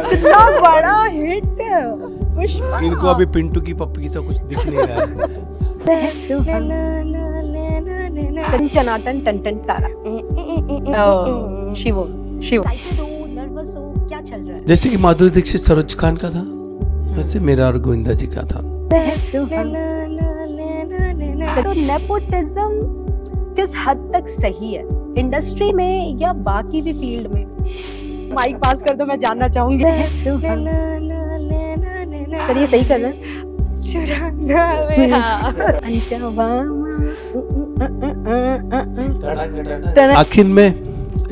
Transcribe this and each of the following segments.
कितना बड़ा हिट पुष्पा। इनको अभी पिंटू की पप्पी सा कुछ दिख नहीं रहा है। टनाटन टन टन तारा। शिवो एक्साइटेड हो, नर्वस हो, क्या चल रहा है? जैसे कि माधुरी दीक्षित सरोज खान का था, वैसे मेरा और गोविंदा जी का था। तो नेपोटिज्म किस हद तक सही है इंडस्ट्री में या बाकी भी फील्ड में? माइक पास कर दो, मैं जानना चाहूंगी। सर ये सही कर रहे हैं? आखिर में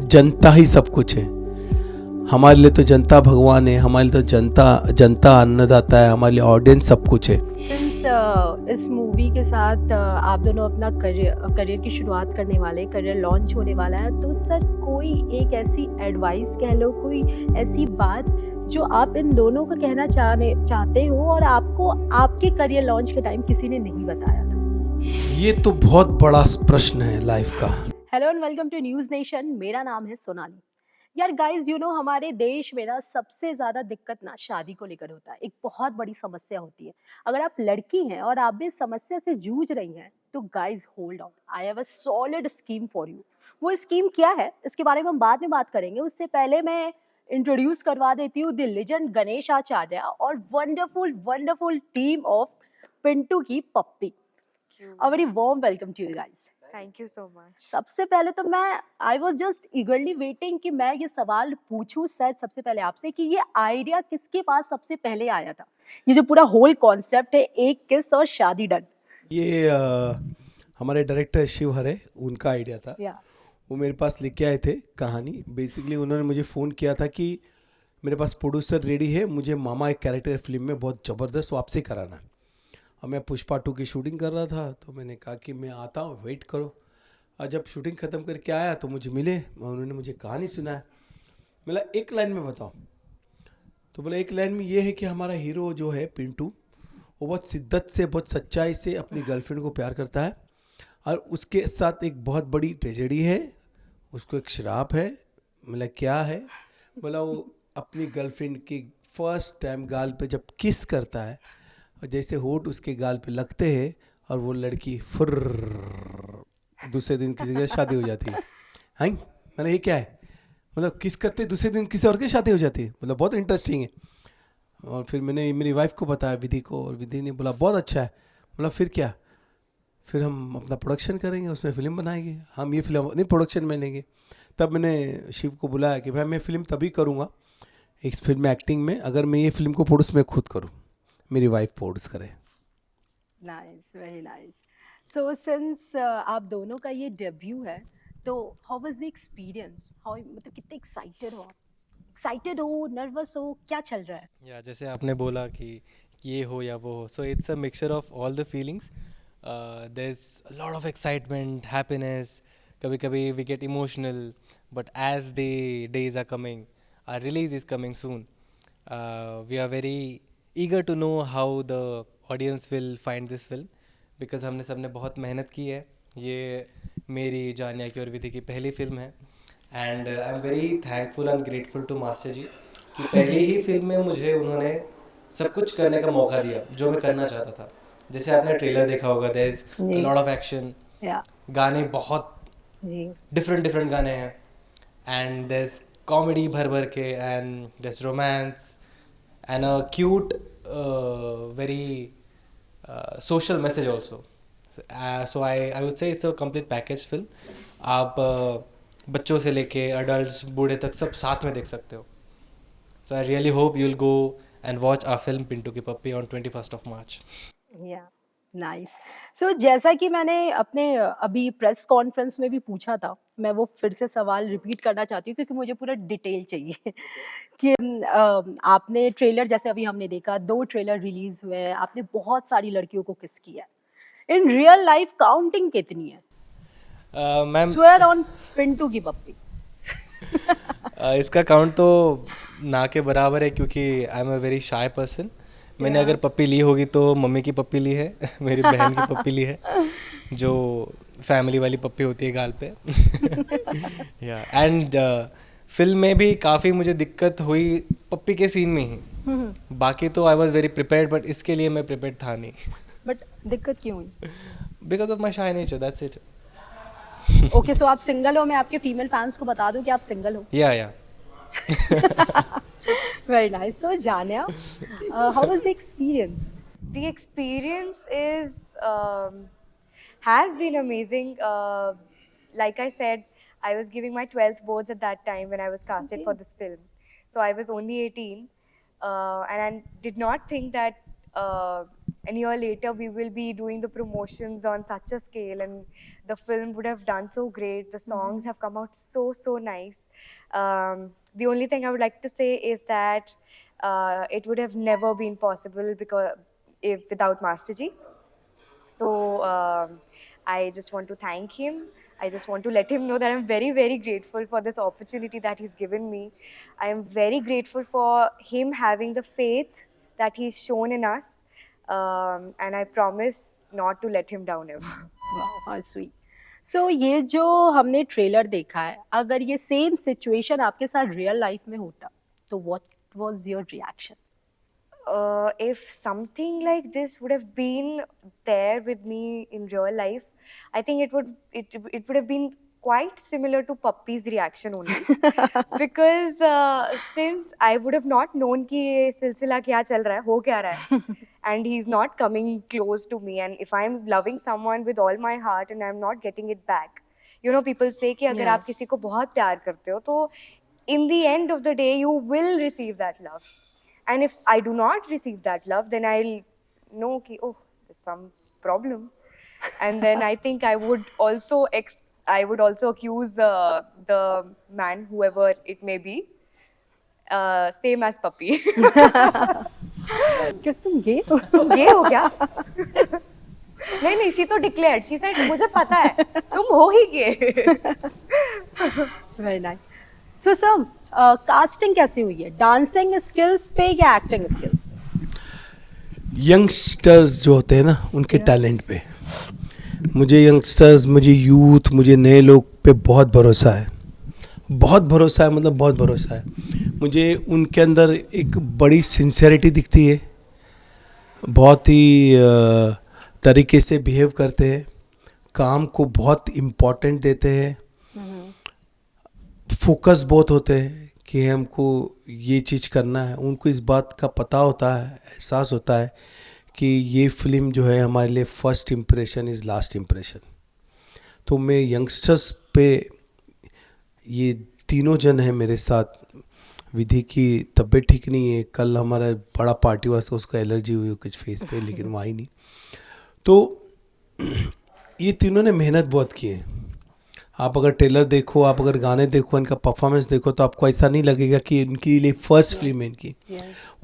जनता ही सब कुछ है। हमारे लिए तो जनता भगवान है, हमारे लिए तो जनता अन्नदाता है, हमारे लिए ऑडियंस सब कुछ है। इस मूवी के साथ आप दोनों अपना करियर की शुरुआत करने वाले, करियर लॉन्च होने वाला है, तो सर कोई एक ऐसी एडवाइस कह लो, कोई ऐसी बात जो आप इन दोनों को कहना चाहते हो और आपको आपके करियर लॉन्च के टाइम किसी ने नहीं बताया था? ये तो बहुत बड़ा प्रश्न है लाइफ का। Hello and welcome to News Nation. मेरा नाम है सोनाली। यार गाइस, हमारे देश में ना सबसे ज्यादा दिक्कत ना शादी को लेकर होता है। एक बहुत बड़ी समस्या होती है। अगर आप लड़की हैं और आप भी इस समस्या से जूझ रही हैं तो guys hold on, I have a solid scheme for you. वो स्कीम क्या है इसके बारे में हम बाद में बात करेंगे। उससे पहले मैं इंट्रोड्यूस करवा देती हूँ द लेजेंड गणेश आचार्य और वंडरफुल टीम ऑफ पिंटू की Pappi. A very warm welcome to you guys. Thank you so much. सबसे पहले तो I was just eagerly waiting कि मैं ये सवाल पूछूं सर सबसे पहले आपसे कि ये आइडिया किसके पास सबसे पहले आया था? ये जो पूरा होल कॉन्सेप्ट है, एक किस और शादी डन, ये हमारे डायरेक्टर शिव हरे, उनका आइडिया था। वो मेरे पास लेके आए थे कहानी। बेसिकली उन्होंने मुझे फ़ोन किया था कि मेरे पास प्रोड्यूसर रेडी है, मुझे मामा एक कैरेक्टर फिल्म में बहुत ज़बरदस्त वापसी कराना। और मैं पुष्पा 2 की शूटिंग कर रहा था, तो मैंने कहा कि मैं आता हूँ, वेट करो। और जब शूटिंग ख़त्म करके आया तो मुझे मिले, उन्होंने मुझे कहानी सुनाया। बोला एक लाइन में बताओ, तो बोला एक लाइन में ये है कि हमारा हीरो जो है पिंटू, वो बहुत शिद्दत से, बहुत सच्चाई से अपनी गर्लफ्रेंड को प्यार करता है और उसके साथ एक बहुत बड़ी ट्रेजेडी है, उसको एक श्राप है। मतलब क्या है? बोला वो अपनी गर्लफ्रेंड की फर्स्ट टाइम गाल पे जब किस करता है और जैसे होठ उसके गाल पे लगते हैं और वो लड़की फुर्र दूसरे दिन किसी के शादी हो जाती है। हाँ, मतलब ये क्या है? मतलब किस करते दूसरे दिन किसी और की शादी हो जाती है। मतलब बहुत इंटरेस्टिंग है। और फिर मैंने मेरी वाइफ को बताया, विधि को, और विधि ने बोला बहुत अच्छा है। मतलब फिर क्या? फिर हम अपना प्रोडक्शन करेंगे, उसमें फ़िल्म बनाएंगे, हम ये फिल्म नहीं प्रोडक्शन में लेंगे। तब मैंने शिव को बुलाया कि भाई मैं फ़िल्म तभी करूँगा एक फिल्म में एक्टिंग में अगर मैं ये फिल्म को प्रोड्यूस मैं खुद करूँ, मेरी वाइफ प्रोड्यूस करे। Nice, very nice. So since आप दोनों का ये डेब्यू है, तो how was the experience? How, मतलब कितने एक्साइटेड हो, नर्वस हो, क्या चल रहा है? या जैसे आपने बोला कि ये हो या वो हो, so it's a mixture of all the feelings. There is a lot of excitement, happiness, कभी कभी we get emotional, but as the days are coming, our release is coming soon, we are very eager to know how the audience will find this film, because हमने सबने बहुत मेहनत की है। ये मेरी, जानिया की और विधि की पहली फिल्म है and I am very thankful and grateful to master ji कि पहली ही फिल्म में मुझे उन्होंने सब कुछ करने का मौका दिया जो मैं करना चाहता था। जैसे आपने ट्रेलर देखा होगा, there is a lot of action, गाने बहुत डिफरेंट गाने हैं एंड देयर इज कॉमेडी भर भर के and there is romance and a cute very social message also. So I would say it's a complete package film. आप बच्चों से लेके अडल्ट्स, बूढ़े तक सब साथ में देख सकते हो. So I really hope you'll go and watch our film Pintu Ki Puppy on 21st of March. Yeah, nice. So जैसा कि मैंने अपने अभी प्रेस कॉन्फ्रेंस में भी पूछा था, मैं वो फिर से सवाल रिपीट करना चाहती हूँ क्योंकि मुझे पूरा डिटेल चाहिए कि आपने ट्रेलर, जैसे अभी हमने देखा 2 ट्रेलर रिलीज हुए हैं, आपने बहुत सारी लड़कियों को किस किया है। इन रियल लाइफ काउंटिंग कितनी है? मैम स्वेयर ऑन पिंटू की पप्पी। इसका काउंट तो ना के बराबर है क्योंकि I am a very shy person. मैंने अगर पप्पी ली होगी तो मम्मी की पप्पी ली है, मेरी बहन की पप्पी ली है, जो फैमिली वाली पप्पी होती है गाल पे. या एंड फिल्म में भी काफ़ी मुझे दिक्कत हुई पप्पी के सीन में ही, बाकी तो I was very prepared, but इसके लिए मैं प्रिपेयर्ड था नहीं. बट दिक्कत क्यों हुई? बिकॉज ऑफ माई शाई नेचर, दैट्स इट. ओके, सो आप सिंगल हो, मैं आपके फीमेल फैंस को बता दूं कि आप सिंगल हो. Yeah very nice. So Janya, how was the experience? The experience is has been amazing. Like I said, I was giving my 12th boards at that time when I was casted for this film. So I was only 18, and I did not think that a year later we will be doing the promotions on such a scale, and the film would have done so great. The songs have come out so nice. The only thing I would like to say is that it would have never been possible without Master Ji. So I just want to thank him. I just want to let him know that I'm very grateful for this opportunity that he's given me. I am very grateful for him having the faith that he's shown in us, and I promise not to let him down ever. Wow, how sweet. So ये जो हमने trailer देखा है, अगर ये same situation आपके साथ real life में होता, तो what was your reaction? If something like this would have been there with me in real life, I think it would have been quite similar to Puppy's reaction only. Because since I would have not known कि ये सिलसिला क्या चल रहा है, हो क्या रहा है, and he's not coming close to me, and if I'm loving someone with all my heart and I'm not getting it back, you know, people say कि अगर आप किसी को बहुत प्यार करते हो तो in the end of the day you will receive that love. And if I do not receive that love, then I'll know ki, oh, there's some problem. And then I think I would also accuse the man, whoever it may be, same as Puppy. क्यों तुम गे हो? ये हो क्या? नहीं, she तो declared. She said, मुझे पता है, तुम हो ही गे. Very nice. So sir, casting कैसी हुई है? डांसिंग स्किल्स पे या एक्टिंग स्किल्स पे? यंगस्टर्स जो होते हैं ना, उनके टैलेंट पे. मुझे यंगस्टर्स, मुझे यूथ, मुझे नए लोग पे बहुत भरोसा है. बहुत भरोसा है, मतलब बहुत भरोसा है. मुझे उनके अंदर एक बड़ी सिंसेरिटी दिखती है. बहुत ही तरीके से बिहेव करते हैं, काम को बहुत इम्पोर्टेंट देते हैं, फोकस बहुत होते हैं कि हमको ये चीज़ करना है. उनको इस बात का पता होता है, एहसास होता है कि ये फिल्म जो है हमारे लिए first impression is last impression. तो मैं यंगस्टर्स पे, ये तीनों जन हैं मेरे साथ. विधि की तबीयत ठीक नहीं है, कल हमारा बड़ा पार्टी हुआ तो उसको एलर्जी हुई कुछ फेस पे, लेकिन वो आई नहीं. तो ये तीनों ने मेहनत बहुत की है. आप अगर ट्रेलर देखो, आप अगर गाने देखो, इनका परफॉर्मेंस देखो, तो आपको ऐसा नहीं लगेगा कि इनके लिए फर्स्ट फिल्म है इनकी.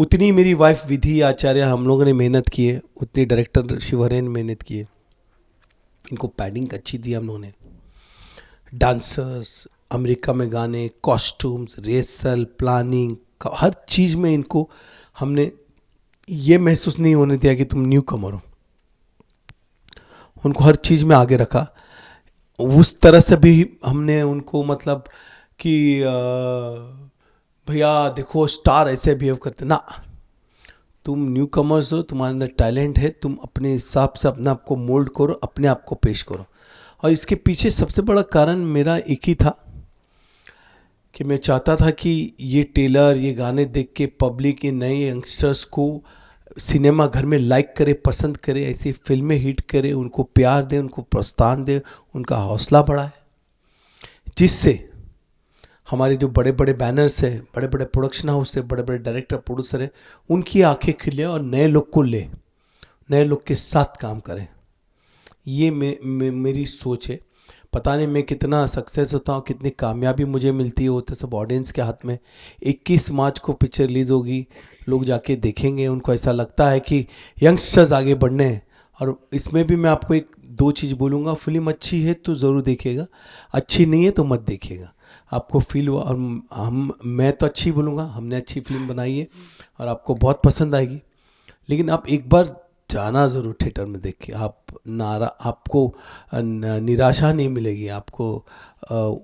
उतनी मेरी वाइफ विधि आचार्य, हम लोगों ने मेहनत की है, उतनी डायरेक्टर शिवहरे ने मेहनत की है. इनको पैडिंग अच्छी दी हम लोगों ने. डांसर्स, अमेरिका में गाने, कॉस्ट्यूम्स, रिहर्सल, प्लानिंग, हर चीज़ में इनको हमने ये महसूस नहीं होने दिया कि तुम न्यू कमर हो. उनको हर चीज़ में आगे रखा. उस तरह से भी हमने उनको, मतलब कि भैया देखो स्टार ऐसे बिहेव करते ना. तुम न्यू कमर्स हो, तुम्हारे अंदर टैलेंट है, तुम अपने हिसाब से अपने आप को मोल्ड करो, अपने आप को पेश करो. और इसके पीछे सबसे बड़ा कारण मेरा एक ही था कि मैं चाहता था कि ये ट्रेलर, ये गाने देख के पब्लिक, ये नए यंगस्टर्स को सिनेमा घर में लाइक करे, पसंद करे, ऐसी फिल्में हिट करे, उनको प्यार दे, उनको प्रोत्साहन दे, उनका हौसला बढ़ाए, जिससे हमारे जो बड़े बड़े बैनर्स है, बड़े बड़े प्रोडक्शन हाउस है, बड़े बड़े डायरेक्टर प्रोड्यूसर है, उनकी आंखें खिले और नए लोग को ले, नए लोग के साथ काम करें. ये मेरी सोच है. पता नहीं मैं कितना सक्सेस होता हूँ, कितनी कामयाबी मुझे मिलती है, वो तो सब ऑडियंस के हाथ में. 21 मार्च को पिक्चर रिलीज़ होगी, लोग जाके देखेंगे, उनको ऐसा लगता है कि यंगस्टर्स आगे बढ़ने हैं. और इसमें भी मैं आपको एक दो चीज़ बोलूँगा, फिल्म अच्छी है तो ज़रूर देखिएगा, अच्छी नहीं है तो मत देखिएगा. आपको फील हुआ, और मैं तो अच्छी बोलूँगा, हमने अच्छी फिल्म बनाई है और आपको बहुत पसंद आएगी. लेकिन आप एक बार जाना ज़रूर थिएटर में देख के. आपको निराशा नहीं मिलेगी, आपको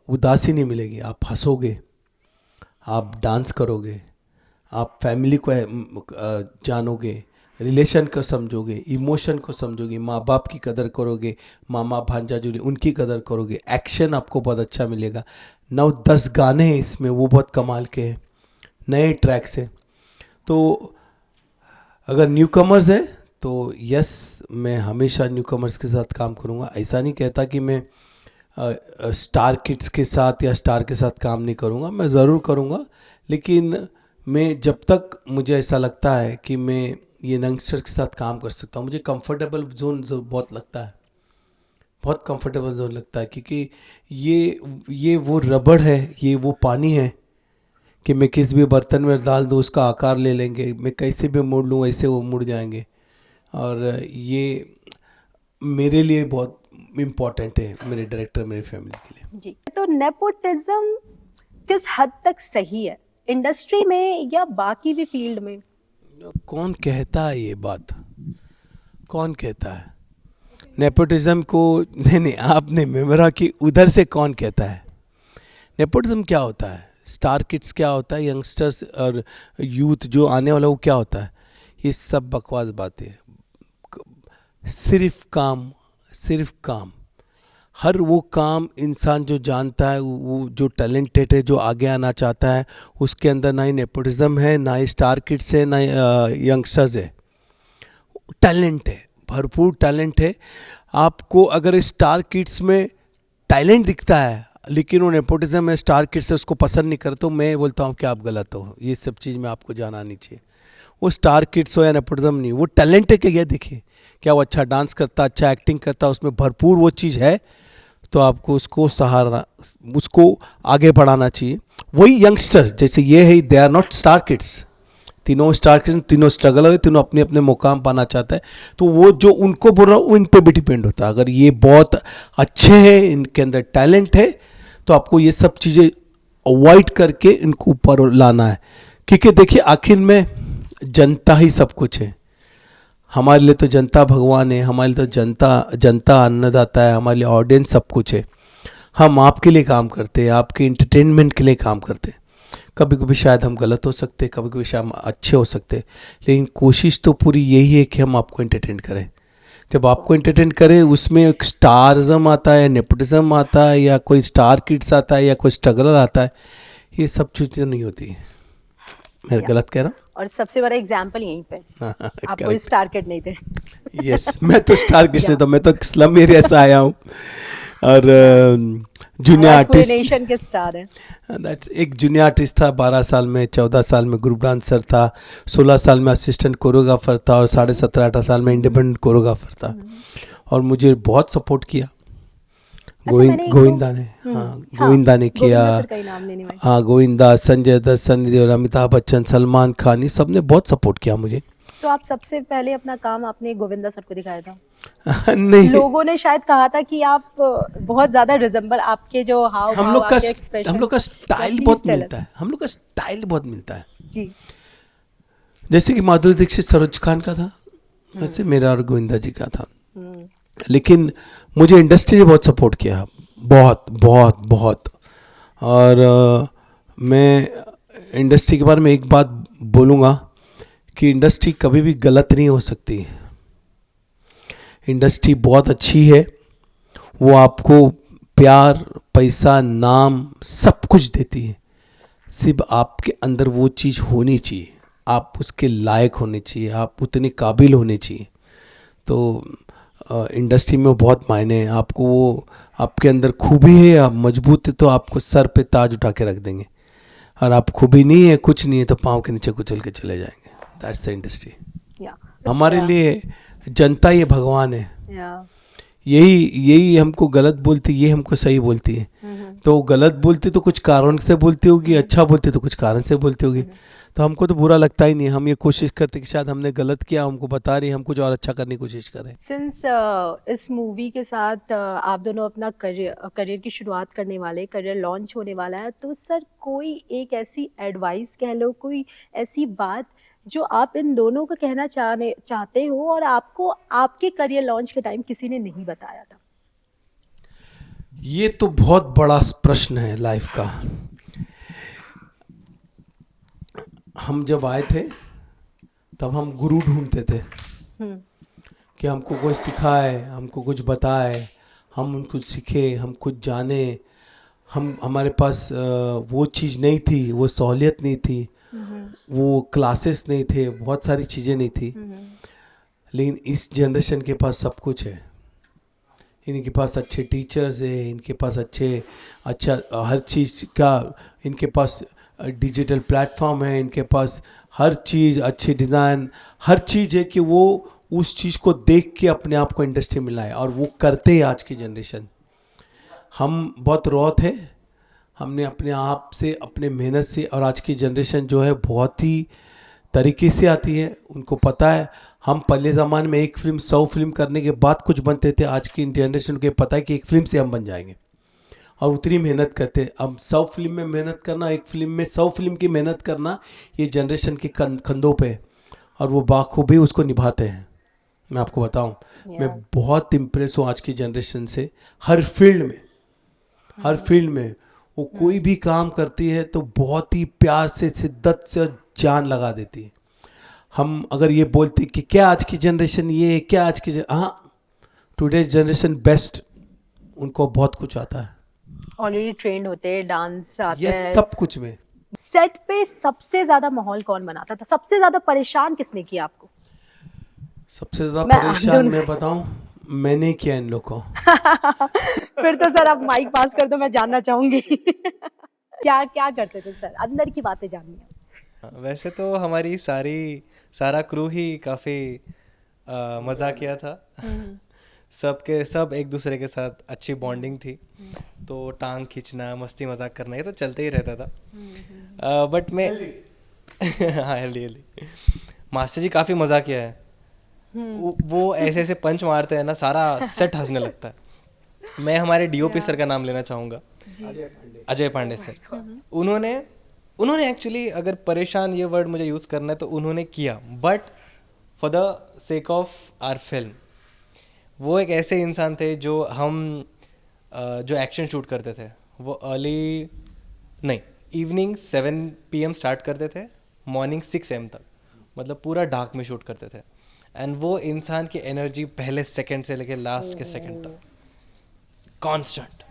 उदासी नहीं मिलेगी, आप हंसोगे, आप डांस करोगे, आप फैमिली को जानोगे, रिलेशन को समझोगे, इमोशन को समझोगे, माँ बाप की कदर करोगे, मामा भांजा जो उनकी कदर करोगे, एक्शन आपको बहुत अच्छा मिलेगा। 9-10 गाने हैं इसमें, वो बहुत कमाल के हैं, नए ट्रैक्स हैं। तो अगर न्यू कमर्स है तो यस, मैं हमेशा न्यू कमर्स के साथ काम करूँगा। ऐसा नहीं कहता कि मैं स्टार किड्स के साथ या स्टार के साथ काम नहीं करूँगा, मैं ज़रूर करूँगा, लेकिन मैं जब तक मुझे ऐसा लगता है कि मैं ये यंगस्टर के साथ काम कर सकता हूँ, मुझे कंफर्टेबल जोन बहुत लगता है, बहुत कंफर्टेबल जोन लगता है, क्योंकि ये वो रबड़ है, ये वो पानी है कि मैं किस भी बर्तन में डाल दूँ उसका आकार ले लेंगे, मैं कैसे भी मोड़ लूँ ऐसे वो मुड़ जाएंगे। और ये मेरे लिए बहुत इम्पॉर्टेंट है, मेरे डायरेक्टर मेरी फैमिली के लिए। जी, तो नेपोटिज्म किस हद तक सही है इंडस्ट्री में या बाकी भी फील्ड में? कौन कहता है ये बात, कौन कहता है नेपोटिज्म को? नहीं, आपने मेरा कि उधर से कौन कहता है नेपोटिज्म क्या होता है, स्टार किड्स क्या होता है, यंगस्टर्स और यूथ जो आने वाला वो क्या होता है, ये सब बकवास बातें। सिर्फ काम, सिर्फ काम, हर वो काम इंसान जो जानता है, वो जो टैलेंटेड है, जो आगे आना चाहता है, उसके अंदर ना ही नेपोटिज्म है, ना ही स्टार किड्स है, ना ही यंगस्टर्स है। टैलेंट है, भरपूर टैलेंट है। आपको अगर स्टार किड्स में टैलेंट दिखता है लेकिन वो नेपोटिज्म है, स्टार किड्स है, उसको पसंद नहीं करते, तो मैं बोलता हूँ कि आप गलत हो। ये सब चीज़ में आपको जाना नहीं चाहिए। वो स्टार किड्स हो या नेपोटिज्म नहीं, वो टैलेंट है क्या देखिए, क्या वो अच्छा डांस करता, अच्छा एक्टिंग करता, उसमें भरपूर वो चीज़ है, तो आपको उसको सहारा, उसको आगे बढ़ाना चाहिए। वही यंगस्टर्स जैसे ये है, they are not star kids, तीनों स्टार किड्स, तीनों स्ट्रगलर है, तीनों अपने अपने मुकाम पाना चाहते हैं। तो वो जो उनको बोल रहा हूँ, वो इन पे भी डिपेंड होता है। अगर ये बहुत अच्छे हैं, इनके अंदर टैलेंट है, तो आपको ये सब चीज़ें अवॉइड करके इनको ऊपर लाना है। क्योंकि देखिए आखिर में जनता ही सब कुछ है। हमारे लिए तो जनता भगवान है, हमारे लिए तो जनता अन्नदाता है, हमारे लिए ऑडियंस सब कुछ है। हम आपके लिए काम करते हैं, आपके इंटरटेनमेंट के लिए काम करते हैं। कभी कभी शायद हम गलत हो सकते हैं, कभी कभी शायद हम अच्छे हो सकते हैं, लेकिन कोशिश तो पूरी यही है कि हम आपको एंटरटेन करें। जब आपको एंटरटेन करें, उसमें एक स्टारिज्म आता है, नेपोटिज्म आता है, या कोई स्टार किड्स आता है, या कोई स्ट्रगलर आता है, ये सब चीज़ें नहीं होती। मैं गलत कह रहा हूँ? और सबसे बड़ा एग्जाम्पल यहीं पे, आप कोई स्टार किड नहीं थे। यस, मैं तो स्टार किड्स नहीं था, मैं तो स्लम एरिया से आया हूँ। और जूनियर आर्टिस्ट, नेशन के स्टार हैं। दैट्स एक जूनियर आर्टिस्ट था, 12 साल में, 14 साल में ग्रुप डांसर था, 16 साल में असिस्टेंट कोरियोग्राफर था, और 17.5-18 साल में इंडिपेंडेंट कोरियोग्राफर था। और मुझे बहुत सपोर्ट किया गोविंदा ने, गोविंदा ने किया, हाँ गोविंदा, संजय दत्त, सनी देओल, अमिताभ बच्चन, सलमान खान, ये सब ने बहुत सपोर्ट किया मुझे। सो आप सबसे पहले अपना काम आपने गोविंदा सर को दिखाया था? नहीं, लोगों ने शायद कहा था कि आप बहुत ज्यादा रिजेंबल, आपके जो हाव भाव, आपके एक्सप्रेशन, हम लोग का स्टाइल बहुत मिलता है, हम लोग का स्टाइल बहुत मिलता है जी। जैसे कि माधुरी दीक्षित सरोज खान का था, वैसे मेरा और गोविंदा जी का था। लेकिन मुझे इंडस्ट्री ने बहुत सपोर्ट किया, बहुत बहुत बहुत। और मैं इंडस्ट्री के बारे में एक बात बोलूँगा कि इंडस्ट्री कभी भी गलत नहीं हो सकती। इंडस्ट्री बहुत अच्छी है, वो आपको प्यार, पैसा, नाम सब कुछ देती है, सिर्फ आपके अंदर वो चीज़ होनी चाहिए, आप उसके लायक होने चाहिए, आप उतने काबिल होने चाहिए। तो इंडस्ट्री में बहुत मायने हैं। आपको वो, आपके अंदर खूबी है, आप मजबूत है, तो आपको सर पे ताज उठा के रख देंगे, और आप खूबी नहीं है, कुछ नहीं है, तो पाँव के नीचे कुचल के चले जाएंगे। That's the industry. हमारे लिए जनता ये भगवान है। यही हमको गलत बोलती, ये हमको सही बोलती है। तो गलत बोलती तो कुछ कारण से बोलती होगी, अच्छा बोलती तो कुछ कारण से बोलती होगी। तो हमको तो बुरा लगता ही नहीं, हम ये कोशिश करते कि शायद हमने गलत किया, हमको बता रही, हम कुछ और अच्छा करने की कोशिश करें। सिंस इस मूवी के साथ आप दोनों अपना करियर की शुरुआत करने वाले, करियर लॉन्च होने वाला है, तो सर कोई एक ऐसी एडवाइस कह लो, कोई ऐसी बात जो आप इन दोनों को कहना चाहते हो और आपको आपके करियर लॉन्च के टाइम किसी ने नहीं बताया था? ये तो बहुत बड़ा प्रश्न है लाइफ का। हम जब आए थे तब हम गुरु ढूंढते थे हम्म, कि हमको कोई सिखाए, हमको कुछ बताए, हम कुछ सीखे, हम कुछ जाने। हम हमारे पास वो चीज़ नहीं थी, वो सहूलियत नहीं थी, वो क्लासेस नहीं थे, बहुत सारी चीज़ें नहीं थी। लेकिन इस जनरेशन के पास सब कुछ है। इनके पास अच्छे टीचर्स है, इनके पास अच्छा हर चीज़ का, इनके पास डिजिटल प्लेटफॉर्म है, इनके पास हर चीज़ अच्छी डिज़ाइन, हर चीज़ है कि वो उस चीज़ को देख के अपने आप को इंडस्ट्री में लाए, और वो करते हैं आज की जनरेशन। हम बहुत रॉ थे, हमने अपने आप से, अपने मेहनत से, और आज की जनरेशन जो है बहुत ही तरीके से आती है, उनको पता है। हम पहले ज़माने में एक फिल्म 100 फिल्म करने के बाद कुछ बनते थे, आज की जनरेशन को ये पता है कि एक फिल्म से हम बन जाएंगे, और उतनी मेहनत करते हैं। अब 100 फिल्म में मेहनत करना, एक फिल्म में 100 फिल्म की मेहनत करना, ये जनरेशन के कंधों पे है, और वो बाखूबी उसको निभाते हैं। मैं आपको बताऊं, मैं Yeah. बहुत इम्प्रेस हूँ आज की जनरेशन से। हर फील्ड में, हर फील्ड में वो कोई भी काम करती है तो बहुत ही प्यार से, शिद्दत से और जान लगा देती है। हम अगर ये बोलते कि क्या आज की जनरेशन ये है, क्या आज की हाँ, टुडेज जनरेशन बेस्ट, उनको बहुत कुछ आता है। ऑलरेडी ट्रेंड होते हैं, डांस आता ये है। सब कुछ में सेट पे सबसे ज्यादा माहौल कौन बनाता था, सबसे ज्यादा परेशान किसने किया आपको? सबसे ज़्यादा मैं परेशान दोनों मैं बताऊं, मैंने किया इन लोग को। फिर तो सर आप माइक पास कर दो, मैं जानना चाहूंगी। क्या क्या करते थे सर, अंदर की बातें जाननी है। वैसे तो हमारी सारा क्रू ही काफ़ी मज़ाकिया था। सबके सब एक दूसरे के साथ अच्छी बॉन्डिंग थी, तो टांग खींचना, मस्ती मजाक करना ये तो चलते ही रहता था। बट मैं हाँ, हेल्दी हेल्दी। मास्टर जी काफ़ी मज़ा किया है। वो ऐसे ऐसे पंच मारते हैं ना, सारा सेट हंसने लगता है। मैं हमारे डीओपी सर का नाम लेना चाहूँगा, अजय पांडे सर। उन्होंने उन्होंने एक्चुअली, अगर परेशान ये वर्ड मुझे यूज़ करना है तो उन्होंने किया, but for the sake of our film. वो एक ऐसे इंसान थे जो जो एक्शन शूट करते थे, वो अर्ली नहीं, इवनिंग 7 PM स्टार्ट करते थे, मॉर्निंग 6 AM तक, मतलब पूरा डार्क में शूट करते थे। एंड वो इंसान की एनर्जी पहले सेकंड से लेकर लास्ट के सेकंड तक कांस्टेंट,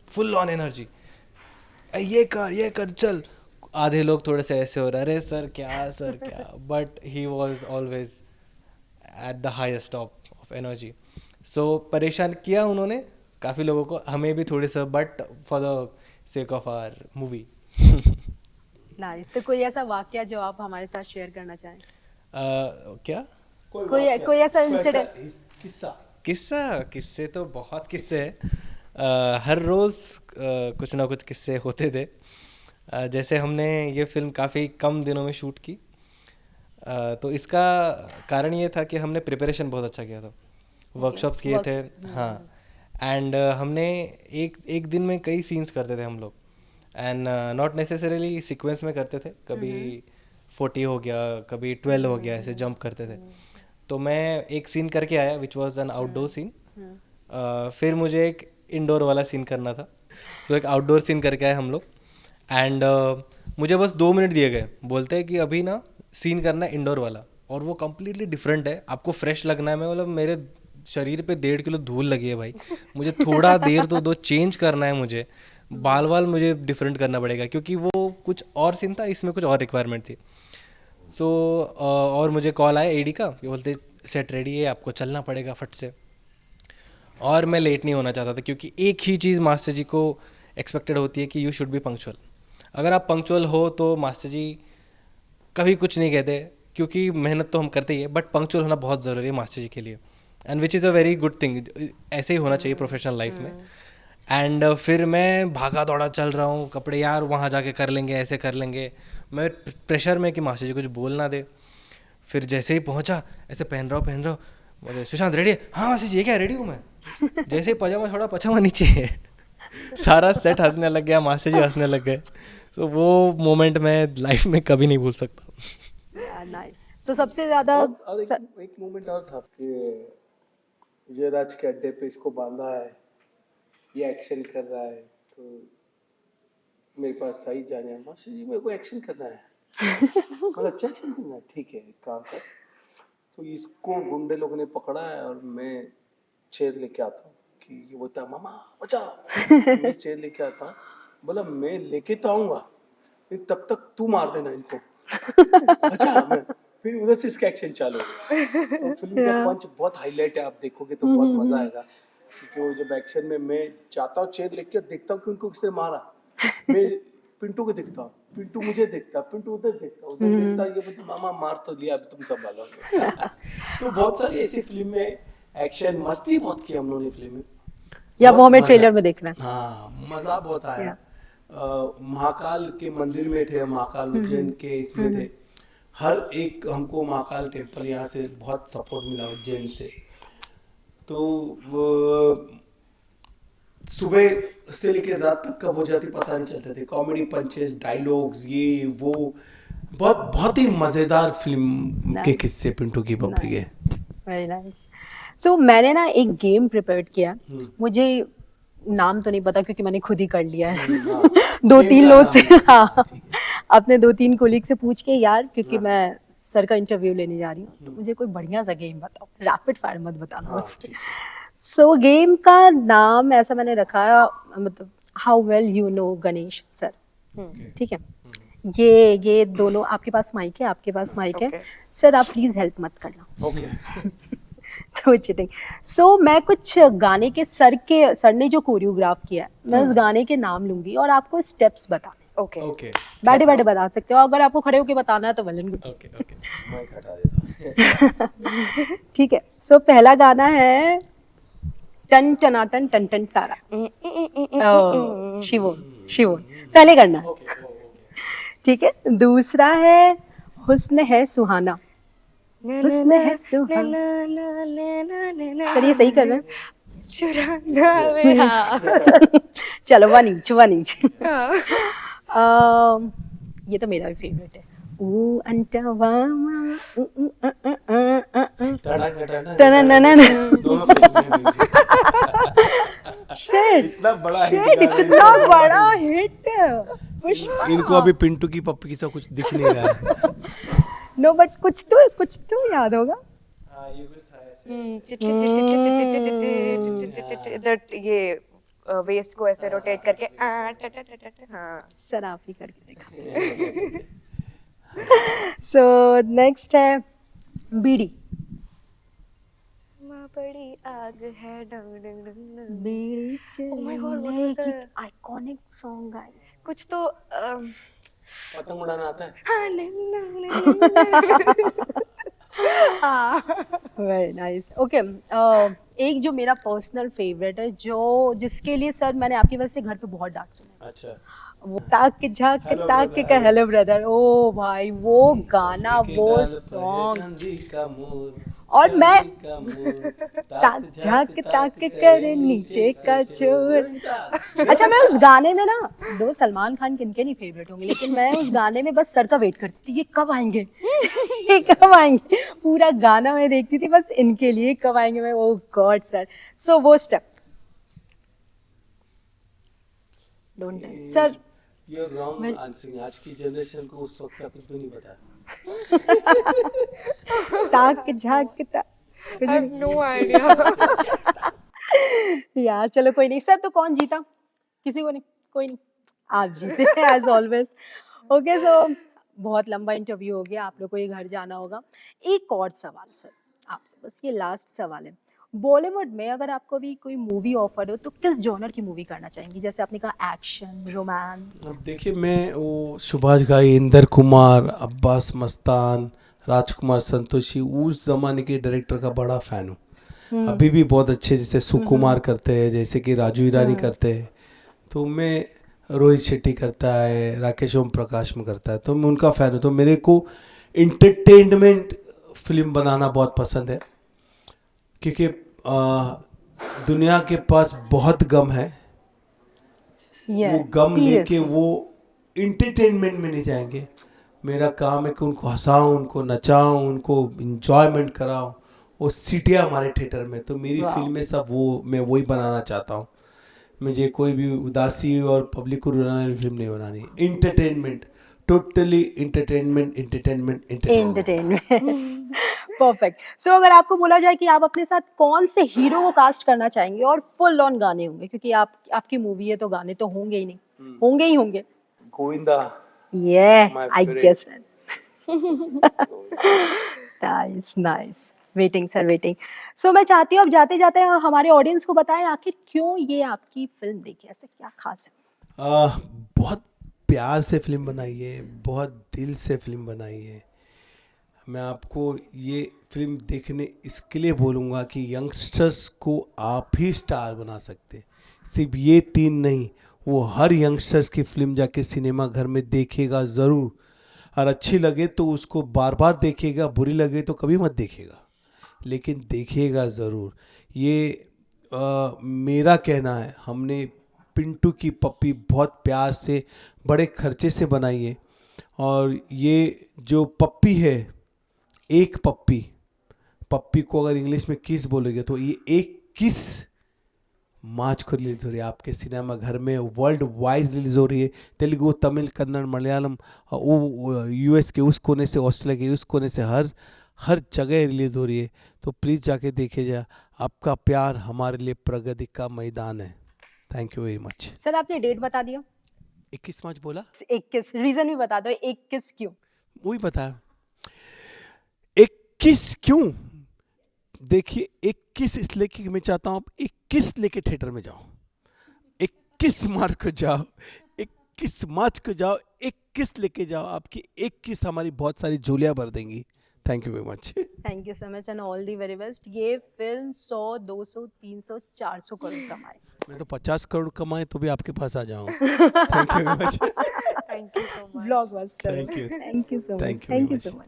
फुल ऑन एनर्जी। ये कर चल। आधे लोग थोड़े से ऐसे हो रहे, अरे सर क्या, but he was always at the highest top of energy. So परेशान किया उन्होंने काफ़ी लोगों को, हमें भी थोड़े सा, but for the sake of R movie. Nice. तो कोई ऐसा वाकया जो आप हमारे साथ शेयर करना चाहें? क्या कोई ऐसा इंसिडेंट? किस्सा। किस्से तो बहुत किस्से हैं। हर रोज़ कुछ ना कुछ किस्से होते थे। जैसे हमने ये फिल्म काफ़ी कम दिनों में शूट की, तो इसका कारण ये था कि हमने प्रिपरेशन बहुत अच्छा किया था, वर्कशॉप्स किए थे। हाँ, एंड हमने एक एक दिन में कई सीन्स करते थे हम लोग, एंड नॉट नेसेसरीली सीक्वेंस में करते थे, कभी 40 हो गया, कभी 12 हो गया, ऐसे जंप करते थे। तो मैं एक सीन करके आया which was an outdoor scene. फिर मुझे एक इंडोर वाला सीन करना था, सो एक आउटडोर सीन करके आए हम लोग। एंड मुझे बस 2 मिनट दिए गए, बोलते हैं कि अभी ना सीन करना है इंडोर वाला, और वो कम्प्लीटली डिफरेंट है, आपको फ्रेश लगना है। मैं मतलब मेरे शरीर पे 1.5 किलो धूल लगी है भाई, मुझे थोड़ा देर तो दो, चेंज करना है मुझे, बाल मुझे डिफरेंट करना पड़ेगा, क्योंकि वो कुछ और सीन था, इसमें कुछ और रिक्वायरमेंट थी। सो और मुझे कॉल आया एडी का, ये बोलते सेट रेडी है, आपको चलना पड़ेगा फट से। और मैं लेट नहीं होना चाहता था, क्योंकि एक ही चीज़ मास्टर जी को एक्सपेक्टेड होती है कि यू शुड बी पंक्चुअल। अगर आप पंक्चुअल हो तो मास्टर जी कभी कुछ नहीं कहते, क्योंकि मेहनत तो हम करते ही है, बट पंक्चुअल होना बहुत ज़रूरी है मास्टर जी के लिए, and which is a very good thing. ऐसे ही होना चाहिए प्रोफेशनल लाइफ में। एंड फिर मैं भागा दौड़ा चल रहा हूँ, कपड़े यार वहाँ जाके कर लेंगे, ऐसे कर लेंगे, मैं प्रेशर में कि मास्टर जी कुछ बोल ना दे। फिर जैसे ही पहुँचा, ऐसे पहन रहा हूँ, बोले सुशांत रेडी है? हाँ मास्टर जी, ये क्या रेडी हूँ मैं। जैसे ही पजामा छोड़ा, पजामा नीचे सारा सेट हंसने लग गया, मास्टर जी हंसने लग गए। तो वो मोमेंट मैं लाइफ में कभी नहीं भूल सकता। नाइस। सो सबसे ज्यादा एक मोमेंट और था कि विजयराज के अड्डे पे इसको बांधा है, ये एक्शन कर रहा है, तो मेरे पास सही जाने, मास्टर जी मेरे को एक्शन करना है। बोला चल चल ना, ठीक है, एक काम कर, तो इसको गुंडे लोगों ने पकड़ा है और मैं चेयर लेके आता हूँ कि ये बोलता है मामा बचाओ, मैं चेयर लेके आता हूँ, बोला मैं लेके तो आऊंगा लेकिन तब तक तू मार देना इनको, अच्छा मैं, फिर उधर से इसका एक्शन चालू हो गया। फिल्म का पंच बहुत हाईलाइट है, आप देखोगे तो बहुत मजा आएगा, क्योंकि वो जब एक्शन में मैं जाता हूँ चेयर लेके देखता हूँ कि उनको किसने मारा, मैं पिंटू को देखता हूँ, पिंटू मुझे देखता, पिंटू उधर देखता, उधर देखता, ये बोलते मामा मार तो लिया, अब तुम संभालो। तो बहुत सारी ऐसी फिल्म में एक्शन मस्ती बहुत की हम लोगों ने फिल्म में, या वो बहुत हमें मजा- ट्रेलर में देखना है। हाँ मजा बहुत आया। महाकाल के मंदिर में थे, महाकाल उज्जैन के इसमें थे, हर एक हमको महाकाल टेम्पल यहाँ से बहुत सपोर्ट मिला उज्जैन से, तो वो सुबह से लेकर रात तक कब हो जाती पता नहीं चलते थे, कॉमेडी पंचेस, डायलॉग्स, ये वो, बहुत बहुत ही मजेदार फिल्म के किस्से पिंटू की पप्पी के। Very nice. सो मैंने ना एक गेम प्रिपेयर किया, मुझे नाम तो नहीं पता क्योंकि मैंने खुद ही कर लिया है। दो गेम तीन का लोग नाम से, है। हाँ, अपने 2-3 कोलीग से पूछ के यार, क्योंकि मैं सर का इंटरव्यू लेने जा रही हूँ, तो मुझे कोई बढ़िया सा गेम बताओ, रैपिड फायर मत बताना बस। सो गेम का नाम ऐसा मैंने रखा है, मतलब how well you know Ganesh sir, ठीक है। ये दोनों, आपके पास माइक है, आपके पास माइक है, Okay. सर आप प्लीज हेल्प मत करना, ओके तो चीटिंग। सो मैं कुछ गाने के सर ने जो कोरियोग्राफ किया है, मैं उस गाने के नाम लूंगी और आपको स्टेप्स बताने, Okay. ओके बैठे बैठे बता सकते हो, अगर आपको खड़े होके बताना है तो well and good, okay okay mic हटा देता हूँ। ठीक है। सो पहला गाना है टन टनाटन टन टन तारा, शिवोन शिवोन, पहले करना है, ठीक है। दूसरा है हुस्न है सुहाना, हुस्न है सुहाना, सर ये सही कर रहे हैं? चुराना वे, हाँ। चलो वन इंच। हाँ। ये तो मेरा भी फेवरेट है, ऊ अंटवामा दोनों फिल्म में म्यूजिक। इतना बड़ा हिट गाना है, इतना बड़ा हिट, पुष्पा। इनको अभी पिंटू की पप्पी सा कुछ दिख नहीं रहा है। नो बट कुछ तो याद होगा। That ये वेस्ट को ऐसे रोटेट करके हाँ। सर आप ही करके देखा। सो नेक्स्ट है बीड़ी, बड़ी आग है डंग डंग डंग डंग। बीड़ी Oh my God, what was चलने की the- आइकॉनिक सॉन्ग गाइस। कुछ तो पतंग उड़ाना आता है? हाँ, डंग डंग डंग डंग। हाँ। Very nice. ओके, एक जो मेरा पर्सनल फेवरेट है, जो जिसके लिए सर मैंने आपकी वजह से घर पे बहुत डांट सुना, अच्छा, वो ताक झाक Hello ताक brother, का hello। हेलो ब्रदर, ओ भाई वो गाना, चले के वो डाल पे सॉन्ग, चांदी का मोर, और मैं चांदी का मोर, ताक झाक ताक कर नीचे का चोर। अच्छा, मैं उस गाने में ना, दो सलमान खान किनके नहीं फेवरेट होंगे, लेकिन मैं उस गाने में बस सर का वेट करती थी, ये कब आएंगे, ये कब आएंगे, पूरा गाना मैं देखती थी बस इनके लिए, कब आएंगे। मैं ओ गॉड सर, सो वो step don't sir, You're wrong answering, आज की जनरेशन को उस वक्त का कुछ भी नहीं पता। ताक झाक ताक, I have no idea. यार चलो कोई नहीं। सर तो कौन जीता? किसी को नहीं, कोई नहीं, आप जीते एज ऑलवेज। ओके, सो बहुत लंबा इंटरव्यू हो गया, आप लोग को ये घर जाना होगा। एक और सवाल सर आपसे, बस ये लास्ट सवाल है, बॉलीवुड में अगर आपको भी कोई मूवी ऑफर हो तो किस जॉनर की मूवी करना चाहेंगी? जैसे आपने कहा एक्शन, रोमांस। अब देखिए, मैं वो सुभाष घाई, इंदर कुमार, अब्बास मस्तान, राजकुमार संतोषी, उस जमाने के डायरेक्टर का बड़ा फैन हूँ। अभी भी बहुत अच्छे, जैसे सुकुमार करते हैं, जैसे कि राजू ईरानी करते हैं, तो मैं, रोहित शेट्टी करता है, राकेश ओम प्रकाश में करता है, तो मैं उनका फ़ैन हूँ। तो मेरे को इंटरटेनमेंट फिल्म बनाना बहुत पसंद है, क्योंकि दुनिया के पास बहुत गम है, वो गम लेके वो इंटरटेनमेंट में नहीं जाएंगे। मेरा काम है कि उनको हंसाऊं, उनको नचाऊं, उनको इंजॉयमेंट कराऊं। वो सीटियाँ हमारे थिएटर में, तो मेरी फिल्में सब वो, मैं वही बनाना चाहता हूँ। मुझे कोई भी उदासी और पब्लिक को रुलाने वाली फिल्म नहीं बनानी, entertainment totally entertainment entertainment perfect. So अगर आपको बोला जाए कि आप अपने साथ कौन से हीरो को कास्ट करना चाहेंगे और फुल ऑन गाने होंगे, क्योंकि आपकी मूवी है तो गाने तो होंगे ही नहीं, होंगे ही होंगे। Govinda Yeah, My I favorite. guessed it. Nice, nice. Waiting, sir, waiting. So मैं चाहती हूँ अब जाते जाते हमारे ऑडियंस को बताएं आखिर क्यों ये आपकी फिल्म देखी, ऐसे क्या खास है? बहुत प्यार से फिल्म बनाई है, बहुत दिल से फिल्म बनाई है। मैं आपको ये फिल्म देखने इसके लिए बोलूँगा कि यंगस्टर्स को आप ही स्टार बना सकते। सिर्फ ये 3 नहीं, वो हर यंगस्टर्स की फिल्म जाके सिनेमा घर में देखेगा ज़रूर, और अच्छी लगे तो उसको बार बार देखेगा, बुरी लगे तो कभी मत देखेगा, लेकिन देखेगा ज़रूर। ये मेरा कहना है। हमने पिंटू की पप्पी बहुत प्यार से बड़े खर्चे से बनाई है, और ये जो पप्पी है, एक पप्पी को अगर इंग्लिश में किस बोलोगे तो ये एक किस मार्च को रिलीज हो रही है आपके सिनेमा घर में, वर्ल्ड वाइज रिलीज हो रही है। तेलुगु, तमिल, कन्नड़, मलयालम, वो यूएस के उस कोने से, ऑस्ट्रेलिया के उस कोने से, हर जगह रिलीज हो रही है। तो प्लीज़ जाके देखे जा। आपका प्यार हमारे लिए प्रगति का मैदान है। Thank you very much. Sir आपने डेट बता दिया, 21 मार्च बोला, 21, रीजन भी बता दो, 21 क्यों? वही बताया 21 क्यों। देखिए 21 इसलिए कि मैं चाहता हूँ आप 21 लेके थिएटर में जाओ, 21 मार्च को जाओ, 21 मार्च को जाओ, 21 लेके जाओ। आपकी 21 हमारी बहुत सारी झोलियाँ भर देंगी। Thank you very much. Thank you so much and all the very best. ये फिल्म 100, 200, 300, 400 करोड़ कमाए। मैं तो 50 करोड़ कमाए तो भी आपके पास आ जाऊँ। Thank you very much. Thank you so much. Blockbuster. Thank you. Thank you so much, Thank you very thank you much. So much.